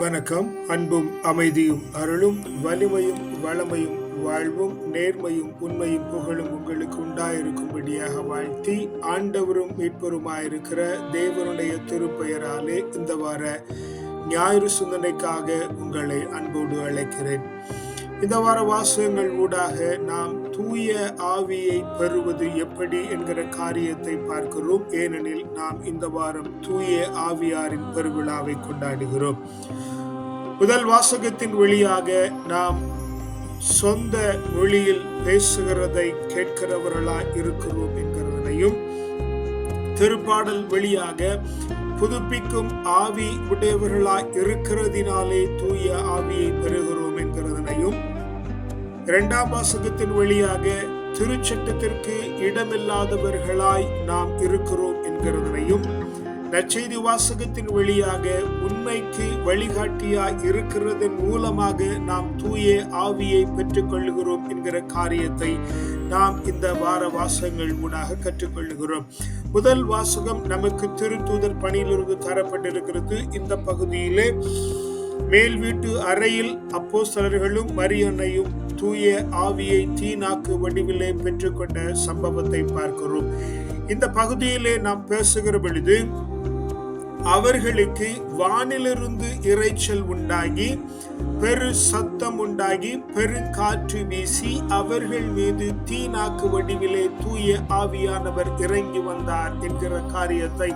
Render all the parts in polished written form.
வணக்கம். அன்பும் அமைதியும் அருளும் வலிமையும் வளமையும் வாழ்வும் நேர்மையும் உண்மையும் புகழும் உங்களுக்கு உண்டாயிருக்கும்படியாக வாழ்த்தி, ஆண்டவரும் மீட்பருமாயிருக்கிற தேவனுடைய திருப்பெயராலே இந்த வார ஞாயிறு சிந்தனைக்காக உங்களை அன்போடு அழைக்கிறேன். இந்த வார வாசகங்கள் ஊடாக நாம் தூய ஆவியை பெறுவது எப்படி என்கிற காரியத்தை பார்க்கிறோம். ஏனெனில் நாம் இந்த வாரம் தூய ஆவியாரின் பெருவிழாவை கொண்டாடுகிறோம். முதல் வாசகத்தின் வழியாக நாம் சொந்த மொழியில் பேசுகிறதை கேட்கிறவர்களாய் இருக்கிறோம் என்கிறதனையும், திருப்பாடல் வழியாக புதுப்பிக்கும் ஆவி உடையவர்களாய் இருக்கிறதினாலே தூய ஆவியை பெறுகிறோம் என்கிறதனையும், இரண்டாம் வாசகத்தின் வழியாக திருச்சட்டத்திற்கு இடமில்லாதவர்களாய் நாம் இருக்கிறோம் என்கிறதனையும், நற்செய்தி வாசகத்தின் வழியாக உண்மைக்கு வழிகாட்டியாய் இருக்கிறதன் மூலமாக நாம் தூய ஆவியை பெற்றுக் கொள்ளுகிறோம் என்கிற காரியத்தை நாம் இந்த வார வாசகங்கள் மூலமாக கற்றுக்கொள்ளுகிறோம். முதல் வாசகம் நமக்கு திருத்தூதர் பணியிலிருந்து தரப்பட்டிருக்கிறது. இந்த பகுதியிலே மேல் வீட்டு அறையில் அப்போஸ்தலர்களும் மரியன்னையும் தூய ஆவியை தீநாக்கு வடிவிலே பெற்றுக்கொண்ட சம்பவத்தை பார்க்கிறோம். இந்த பகுதியிலே நாம் பேசுகிற பொழுது அவர்களுக்கு வானிலிருந்து இரைச்சல் உண்டாகி, பெரு சத்தம் உண்டாகி, பெருங்காற்று வீசி அவர்கள் மீது தீநாக்கு வடிவிலே தூய ஆவியானவர் இறங்கி வந்தார் என்கிற காரியத்தை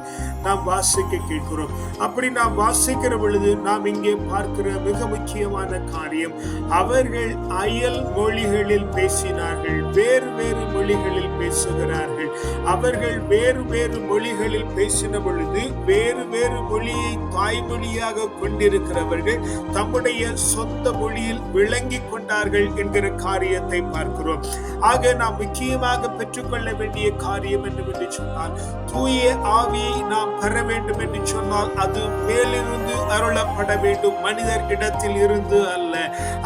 நாம் வாசிக்க கேட்கிறோம். அப்படி நாம் வாசிக்கிற பொழுது நாம் இங்கே பார்க்கிற மிக முக்கியமான காரியம், அவர்கள் அயல் மொழிகளில் பேசினார்கள், வேறு வேறு மொழிகளில் பேசுகிறார்கள். அவர்கள் வேறு வேறு மொழிகளில் பேசின பொழுது வேறு வேறு மொழியை தாய்மொழியாக கொண்டிருக்கிறவர்கள் தம்முடைய சொந்த மொழியில் விளங்கி கொண்டார்கள் என்கிற காரியத்தை பார்க்கிறோம். ஆக நாம் முக்கியமாக பெற்றுக்கொள்ள வேண்டிய காரியம் என்னவென்று சொன்னால், தூய ஆவியை நாம் பெற வேண்டும் என்று சொன்னால் அது மேலிருந்து அருளப்பட வேண்டும், மனிதர் இடத்தில் இருந்து அல்ல.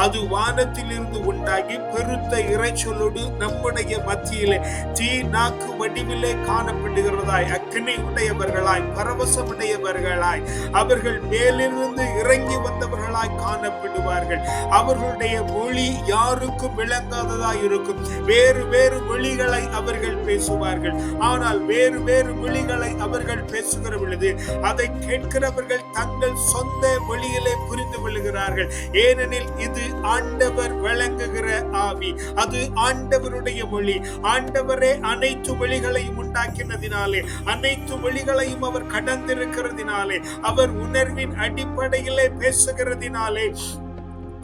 அது வானத்தில் இருந்து உண்டாகி பெருத்த இறைச்சலோடு நம்முடைய மத்தியிலே தீ நாக்கு வடிவிலே காணப்படுகிறதாய், அக்கினி உடையவர்களாய், பரவசம் உடையவர்களாய், அவர்கள் மேலிருந்து இறங்கி வந்தவர்களாய் காணப்படுவார்கள். அவர்களுடைய மொழி யாருக்கும் விளங்காததாய் இருக்கும். வேறு வேறு மொழிகளை அவர்கள் பேசுவார்கள். ஆனால் வேறு வேறு மொழிகளை அவர்கள் பேசுகிற பொழுது அதை கேட்கிறவர்கள் தங்கள் சொந்த மொழியிலே புரிந்து கொள்கிறார்கள். ஏனெனில் இது ஆண்டவர் வழங்குகிற ஆவி, அது ஆண்டவருடைய மொழி. ஆண்டவரே அனைத்து மொழிகளையும் உண்டாக்கினதினாலே, அனைத்து மொழிகளையும் அவர் கடந்திருக்கிறதினாலே, அவர் உணர்வின் அடிப்படையிலே பேசுகிறதினாலே,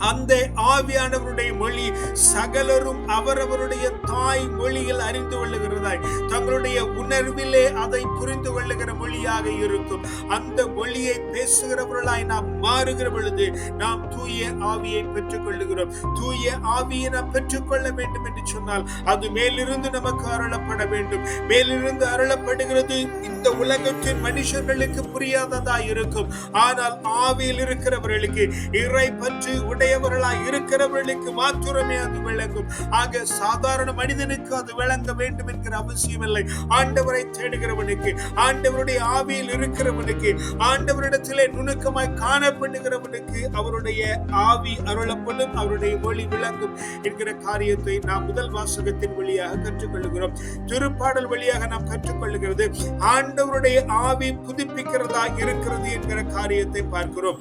அந்த ஆவியானவருடைய மொழி சகலரும் அவரவருடைய தாய் மொழியில் அறிந்து கொள்ளுகிறதாய், தங்களுடைய உணர்விலே அதை புரிந்து கொள்ளுகிற மொழியாக இருக்கும். அந்த மொழியை பேசுகிறவர்களாய் நாம் மாறுகிற பொழுது நாம் தூய ஆவியை பெற்றுக் கொள்ளுகிறோம். தூய ஆவியை நாம் பெற்றுக்கொள்ள வேண்டும் என்று சொன்னால் அது மேலிருந்து நமக்கு அருளப்பட வேண்டும். மேலிருந்து அருளப்படுகிறது இந்த உலகத்தின் மனுஷர்களுக்கு புரியாததாய் இருக்கும். ஆனால் ஆவியில் இருக்கிறவர்களுக்கு, இறை பற்று உடையவர்களாய் இருக்கிறவர்களுக்கு மாத்திரமே அது விளங்கும். ஆக சாதாரண மனிதனுக்கு அது விளங்க வேண்டும் என்கிற அவசியம் இல்லை. ஆண்டவரை தேடுகிறவனுக்கு, ஆண்டவருடைய ஆவியில் இருக்கிறவனுக்கு, ஆண்டவரிடத்திலே நுணுக்கமாய் காணப்படுகிறவனுக்கு அவருடைய ஆவி அருளப்படும், அவருடைய மொழி விளங்கும் என்கிற காரியத்தை நாம் முதல் வாசகத்தின் வழியாக கற்றுக்கொள்கிறோம். திருப்பாடல் வழியாக நாம் கற்றுக்கொள்கிறது ஆண்டவருடைய ஆவி புதுப்பிக்கிறதா இருக்கிறது என்கிற காரியத்தை பார்க்கிறோம்.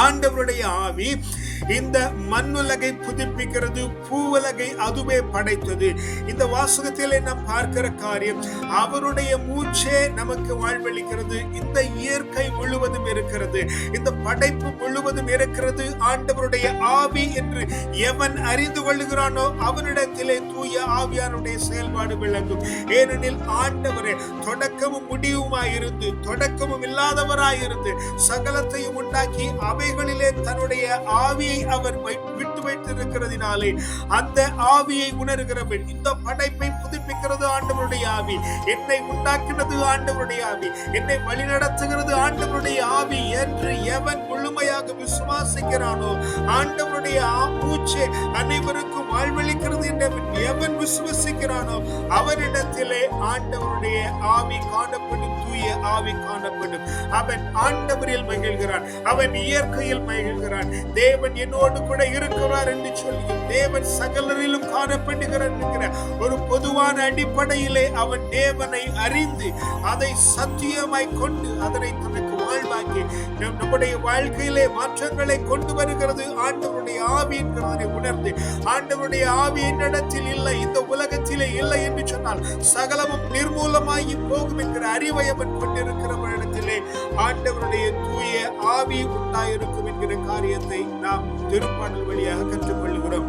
ஆண்டவருடைய ஆவி இந்த மண்ணுலகை புதுப்பிக்கிறது, பூவுலகை அதுவே படைத்தது. இந்த வாசகத்திலே நாம் பார்க்கிற காரியம், அவருடைய மூச்சே நமக்கு வாழ்வளிக்கிறது. இந்த இயற்கை முழுவதும் இருக்கிறது, இந்த படைப்பு முழுவதும் இருக்கிறது ஆண்டவருடைய ஆவி என்று எவன் அறிந்து கொள்ளுகிறானோ அவனிடத்திலே தூய ஆவியாருடைய செயல்பாடு விளங்கும். ஏனெனில் ஆண்டவரே தொடக்கமும் முடிவுமாயிருந்து, தொடக்கமும் இல்லாதவராயிருந்து, சகலத்தையும் உண்டாக்கி அவைகளிலே தன்னுடைய ஆவியை அவர் விட்டு வைத்திருக்கிறதினாலே அந்த ஆவியை உணர்கிறவன், இந்த படைப்பை புதுப்பிக்கிறது ஆண்டவருடைய ஆவி, என்னை உண்டாக்கினது ஆண்டவருடைய ஆவி, என்னை வழிநடத்துகிறது ஆண்டவருடைய ஆவி என்று எவன் முழுமையாக விசுவாசிக்கிறானோ, ஆண்டவருடைய மூச்சு அனைவருக்கும் வாழ்வளிக்கிறது என்று எவன் விசுவசிக்கிறானோ அவனிடத்திலே ஆண்டவருடைய ஆவி காணப்படும், தூய ஆவி காணப்படும். அவன் ஆண்டவரில் மகிழ்கிறான், அவன் இயற்கையில் மகிழ்கிறான். தேவன் என்னோடு கூட இருக்கிறார் என்று சொல்லி தேவன் சகலரிலும் காணப்படுகிறார் என்கிற ஒரு பொதுவான அடிப்படையிலே அவன் தேவனை அறிந்து அதை சத்தியமாய் கொண்டு அதனை தனக்கு வாழ்வாக்கி நம்முடைய வாழ்க்கையிலே மாற்றங்களை கொண்டு வருகிறது ஆண்டவருடைய ஆவி என்கிறதை உணர்ந்து, ஆண்டவருடைய ஆவி என்னிடத்தில் இல்லை, இந்த உலகத்திலே இல்லை என்று சொன்னால் சகலமும் நிர்மூலமாகி போகும் என்கிற அறிவை அவன் கொண்டிருக்கிறவரிடத்திலே ஆண்டவருடைய தூய ஆவி உண்டாயிருக்கும் என்கிற காரியத்தை நாம் திருப்பாடல் வழியாக கற்றுக்கொள்கிறோம்.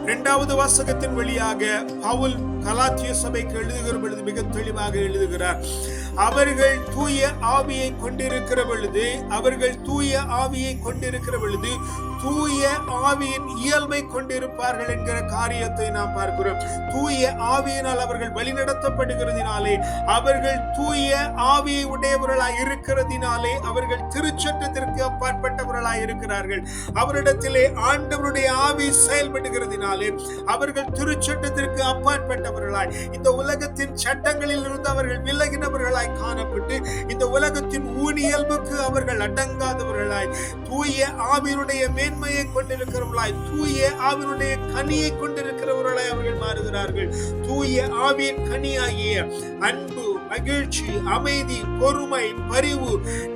இரண்டாவது வாசகத்தின் வழியாக பவுல் கலாத்திய சபைக்கு எழுதுகிற பொழுது மிக தெளிவாக எழுதுகிறார். அவர்கள் தூய ஆவியை கொண்டிருக்கிற பொழுது தூய ஆவியின் இயல்பை கொண்டிருப்பார்கள் என்கிற காரியத்தை நாம் பார்க்கிறோம். தூய ஆவியினால் அவர்கள் வழிநடத்தப்படுகிறதினாலே, அவர்கள் தூய ஆவியை உடையவர்களாய் இருக்கிறதினாலே அவர்கள் திருச்சட்டத்திற்கு அப்பாற்பட்டவர்களாய் இருக்கிறார்கள். அவரிடத்திலே ஆண்டவருடைய ஆவி செயல்படுகிறதினாலே அவர்கள் திருச்சட்டத்திற்கு அப்பாற்பட்டவர்களாய், இந்த உலகத்தின் சட்டங்களில் இருந்து அவர்கள் விலகினவர்களாய் காணப்பட்டு இந்த உலகத்தின் ஊனியல்புக்கு அவர்கள் அடங்காதவர்களாய், தூய ஆவியினுடைய மேன்மையை கொண்டிருக்கிறவர்களாய், தூய ஆவியினுடைய கனியை கொண்டிருக்கிறவர்களாய் அவர்கள் மாறுகிறார்கள். தூய ஆவியின் கனியாகிய அன்பு, மகிழ்ச்சி, அமைதி, பொறுமை, பரிவு,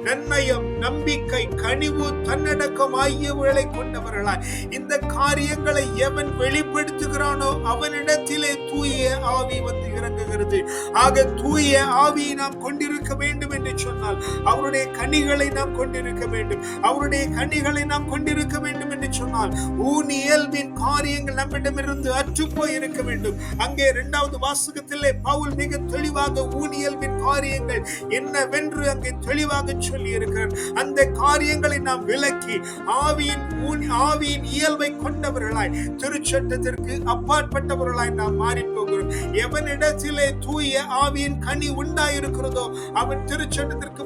நன்னயம், நம்பிக்கை, கனிவு, தன்னடக்கம் ஆகியவர்களை கொண்டவர்களாய் இந்த காரியங்களை எவன் வெளிப்படுத்துகிறானோ அவனிடத்திலே தூய ஆவி வந்து இறங்குகிறது. ஆக தூய ஆவியை நாம் கொண்டிருக்க வேண்டும் என்று சொன்னால் அவருடைய கனிகளை நாம் கொண்டிருக்க வேண்டும். அவருடைய கனிகளை நாம் கொண்டிருக்க வேண்டும் என்று சொன்னால் ஊனியல்பின் காரியங்கள் நம்மிடமிருந்து அற்றுப்போய் இருக்க வேண்டும். அங்கே இரண்டாவது வாசகத்திலே பவுல் மிக தெளிவாக ஊனியல்பின் காரியங்கள் என்னவென்று அங்கே தெளிவாக சொல்லி இருக்கிறார். அந்த காரியங்களை நாம் விலக்கி ஆவியின் இயல்பை கொண்டவர்களாய் திருச்சட்டத்திற்கு அப்பாற்பட்டவர்களாய் நாம் மாறி போகிறோம். எவனிடத்திலே தூய ஆவியின் கனி உண்டாயிருக்கிறதோ அவன் திருச்சட்டத்திற்கு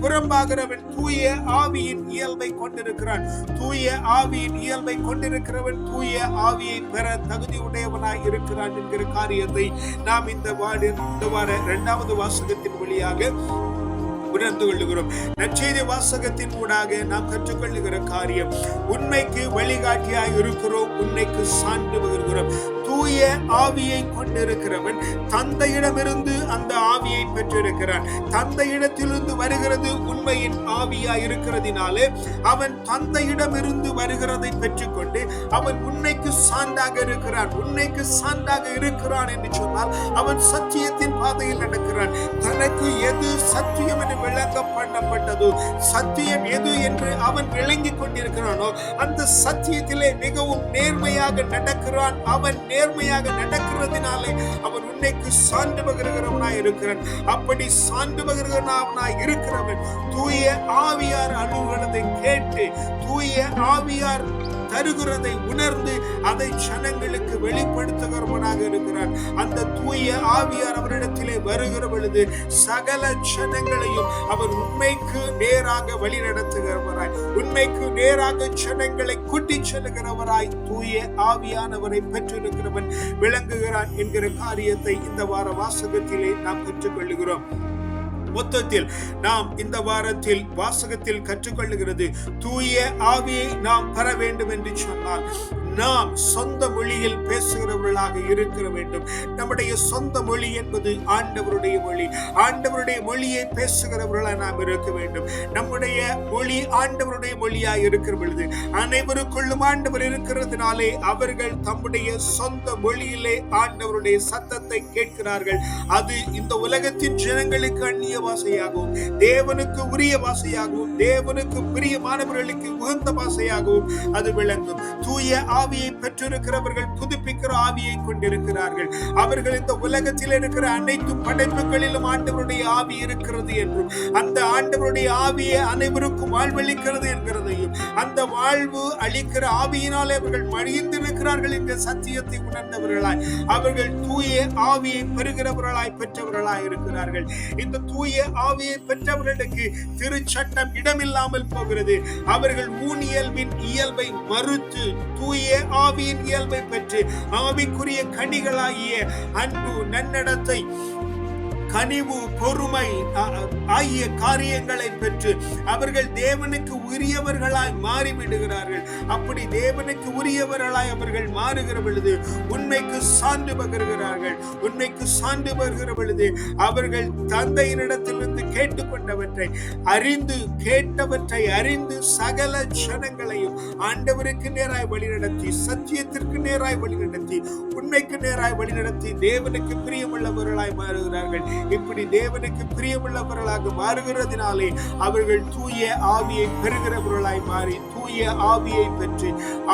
புறம்பாகிறவன் தூய ஆவியின் இயல்பை கொண்டிருக்கிறான். தூய ஆவியின் இயல்பை கொண்டிருக்கிறவன் தூய ஆவியை பெற தகுதி உடையவனாய் இருக்கிறான் என்கிற காரியத்தை நாம் இந்த வார இரண்டாவது வாசகத்தின் வழியாக உணர்ந்து கொள்ளுகிறோம். நற்செய்தி வாசகத்தின் ஊடாக நாம் கற்றுக்கொள்ளுகிற காரியம், உண்மைக்கு வழிகாட்டியாய் இருக்கிறோம், உண்மைக்கு சான்று பகிர்கிறோம். தூய ஆவியை கொண்டிருக்கிறவன் தந்தையிடமிருந்து அந்த ஆவியை பெற்றிருக்கிறான். தந்தையிடத்திலிருந்து வருகிறது உண்மையின் ஆவியாய் இருக்கிறதினாலே அவன் தந்தையிடமிருந்து வருகிறதை பெற்றுக்கொண்டு அவன் உண்மைக்கு சான்றாக இருக்கிறான். உண்மைக்கு சான்றாக இருக்கிறான் என்று சொன்னால் அவன் சத்தியத்தின் பாதையில் நடக்கிறான். தனக்கு எது சத்தியம் என்று விளங்க பண்ணப்பட்டதோ, சத்தியம் எது என்று அவன் விளங்கி கொண்டிருக்கிறானோ அந்த சத்தியத்திலே மிகவும் நேர்மையாக நடக்கிறான். அவன் நேர்மையாக நடக்கிறதுனாலே அவன் உன்னைக்கு சான்று பகிர்கிறவனாய் இருக்கிறான். அப்படி சான்று பகிர்கிறவனாய் இருக்கிறவன் தூய ஆவியார் அலுவலத்தை கேட்டு தூய ஆவியார் தருகிறதை உணர்ந்து அதை ஜனங்களுக்கு வெளிப்படுத்துகிறவனாக இருக்கிறான். அந்த தூய ஆவியார் அவரிடத்திலே வருகிற பொழுது சகல ஜனங்களையும் அவர் உண்மைக்கு நேராக வழி நடத்துகிறவராய், உண்மைக்கு நேராக ஜனங்களை கூட்டி செல்லுகிறவராய் தூய ஆவியானவரை பெற்றிருக்கிறவன் விளங்குகிறான் என்கிற காரியத்தை இந்த வார வாசகத்திலே நாம் கற்றுக்கொள்ளுகிறோம். மொத்தத்தில் நாம் இந்த வாரத்தில் வாசகத்தில் கற்றுக்கொள்ளுகிறது, தூய ஆவியை நாம் பெற வேண்டும் என்று சொன்னால் நாம் சொந்த மொழியில் பேசுகிறவர்களாக இருக்க வேண்டும். நம்முடைய சொந்த மொழி என்பது ஆண்டவருடைய மொழி. ஆண்டவருடைய மொழியை பேசுகிறவர்களாக நாம் இருக்க வேண்டும். நம்முடைய மொழி ஆண்டவருடைய மொழியாய் இருக்கிற பொழுது அனைவருக்குள்ளும் ஆண்டவர் இருக்கிறதுனாலே அவர்கள் தம்முடைய சொந்த மொழியிலே ஆண்டவருடைய சத்தத்தை கேட்கிறார்கள். அது இந்த உலகத்தின் ஜனங்களுக்கு அந்நிய பாஷையாகவும் தேவனுக்கு உரிய பாஷையாகவும் தேவனுக்கு பிரியமானவர்களுக்கு உகந்த பாஷையாகவும் அது விளங்கும். தூய ஆவியை பெற்றிருக்கிறவர்கள் புதுப்பிக்கிற ஆவியை கொண்டிருக்கிறார்கள். அவர்கள் இந்த உலகத்தில் இருக்கிற அனைத்து படைப்புகளிலும் ஆண்டவருடைய ஆவி இருக்கிறது என்றும், அந்த ஆண்டவருடைய ஆவியை அனைவருக்கும் வாழ்வளிக்கிறது என்கிறதையும், அந்த வாழ்வு அளிக்கிற ஆவியினாலே அவர்கள் மடிந்திருக்கிறார்கள் என்ற சத்தியத்தை உணர்ந்தவர்களாய் அவர்கள் தூய ஆவியை பெறுகிறவர்களாய் பெற்றவர்களாய் இருக்கிறார்கள். இந்த தூய ஆவியை பெற்றவர்களுக்கு திருச்சட்டம் இடமில்லாமல் போகிறது. அவர்கள் ஊனியல்பின் இயல்பை மறுத்து தூய ஆவியின் இயல்பை பெற்று ஆவிக்குரிய கனிகளாகிய அன்பு, நன்னடத்தை, கனிவு, பொறுமை ஆகிய காரியங்களை பெற்று அவர்கள் தேவனுக்கு உரியவர்களாய் மாறிவிடுகிறார்கள். அப்படி தேவனுக்கு உரியவர்களாய் அவர்கள் மாறுகிற பொழுது உண்மைக்கு சான்று பகர்கிறார்கள். உண்மைக்கு சான்று பகர்கிற பொழுது அவர்கள் தந்தையினிடத்திலிருந்து கேட்டுக்கொண்டவற்றை அறிந்து, கேட்டவற்றை அறிந்து சகல ஜனங்களையும் ஆண்டவருக்கு நேராய் வழிநடத்தி, சத்தியத்திற்கு நேராய் வழிநடத்தி, உண்மைக்கு நேராய் வழிநடத்தி தேவனுக்கு பிரியமுள்ளவர்களாய் மாறுகிறார்கள். இப்படி தேவனுக்கு பிரியமுள்ளவர்களாக மாறுகிறதினாலே அவர்கள் தூய ஆவியை பெறுகிறவர்களாய் மாறி தூய ஆவியை பெற்று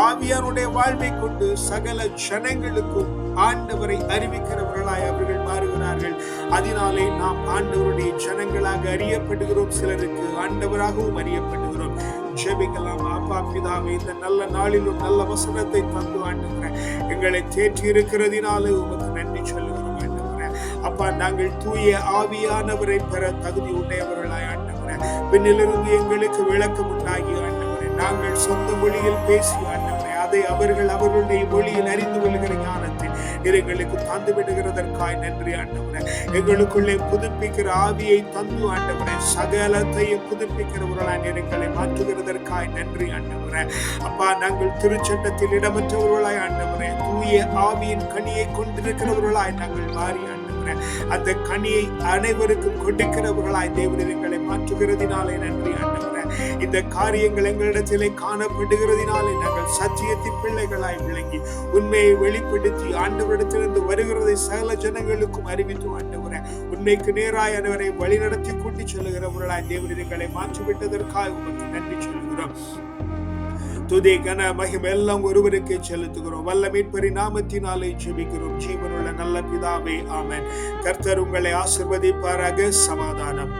ஆவியானுடைய வாழ்வை கொண்டு சகல ஜனங்களுக்கும் ஆண்டவரை அறிவிக்கிறவர்களாய் அவர்கள் மாறுகிறார்கள். அதனாலே நாம் ஆண்டவருடைய ஜனங்களாக அறியப்படுகிறோம். சிலருக்கு ஆண்டவராகவும் அறியப்படுகிறோம். ஜெபிக்கலாம். அப்பா பிதாவே, இந்த நல்ல நாளிலும் நல்ல வசனத்தை தந்து ஆண்டவரே எங்களை தேற்றி இருக்கிறதினாலே உமக்கு நன்றி சொல்லுகிறோம். அப்பா, நாங்கள் தூய ஆவியானவரை பெற தகுதி உடையவர்களாய் ஆண்டவரே பின்னிலிருந்து எங்களுக்கு விளக்கம் உண்டாகி ஆண்டவரே நாங்கள் சொந்த மொழியில் பேசி ஆண்டவரே அதை அவர்கள் அவர்களுடைய மொழியில் அறிந்து கொள்கிற ஞானத்தை எங்களுக்கு தந்து விடுகிறதற்காய் நன்றி ஆண்டவரே. எங்களுக்குள்ளே புதுப்பிக்கிற ஆவியை தந்து ஆண்டவரே சகலத்தையும் புதுப்பிக்கிறவர்களாய் எங்களை மாற்றுகிறதற்காய் நன்றி ஆண்டவரே. அப்பா, நாங்கள் திருச்சட்டத்தில் இடமற்றவர்களாய் ஆண்டவரே தூய ஆவியின் கனியை கொண்டிருக்கிறவர்களாய் நாங்கள் மாறி அந்த கனியை அனைவருக்கும் கொடுக்கிறவர்களாய் தேவன் எங்களை மாற்றுகிறதினாலே நன்றி ஆண்டவரே. இந்த காரியங்கள் எங்களிடத்திலே காணப்படுகிறதினாலே நாங்கள் சத்தியத்தின் பிள்ளைகளாய் விளங்கி உண்மையை வெளிப்படுத்தி ஆண்டவரிடத்திலிருந்து வருகிறதை சகல ஜனங்களுக்கும் அறிவித்து ஆண்டவரே உண்மைக்கு நேராய் அவரை வழிநடத்தி கூட்டி செல்லுகிறவர்களாய் தேவன் எங்களை மாற்றிவிட்டதற்காக உமக்கு நன்றி சொல்கிறோம். துதி, கன, மகிமை எல்லாம் ஒருவருக்கே செலுத்துகிறோம். வல்ல மீட்பரின் நாமத்தினாலே ஜெபிக்கிறோம். ஜீவனுள்ள நல்ல பிதாவே, ஆமென். கர்த்தர் உங்களை ஆசீர்வதிப்பாராக. சமாதானம்.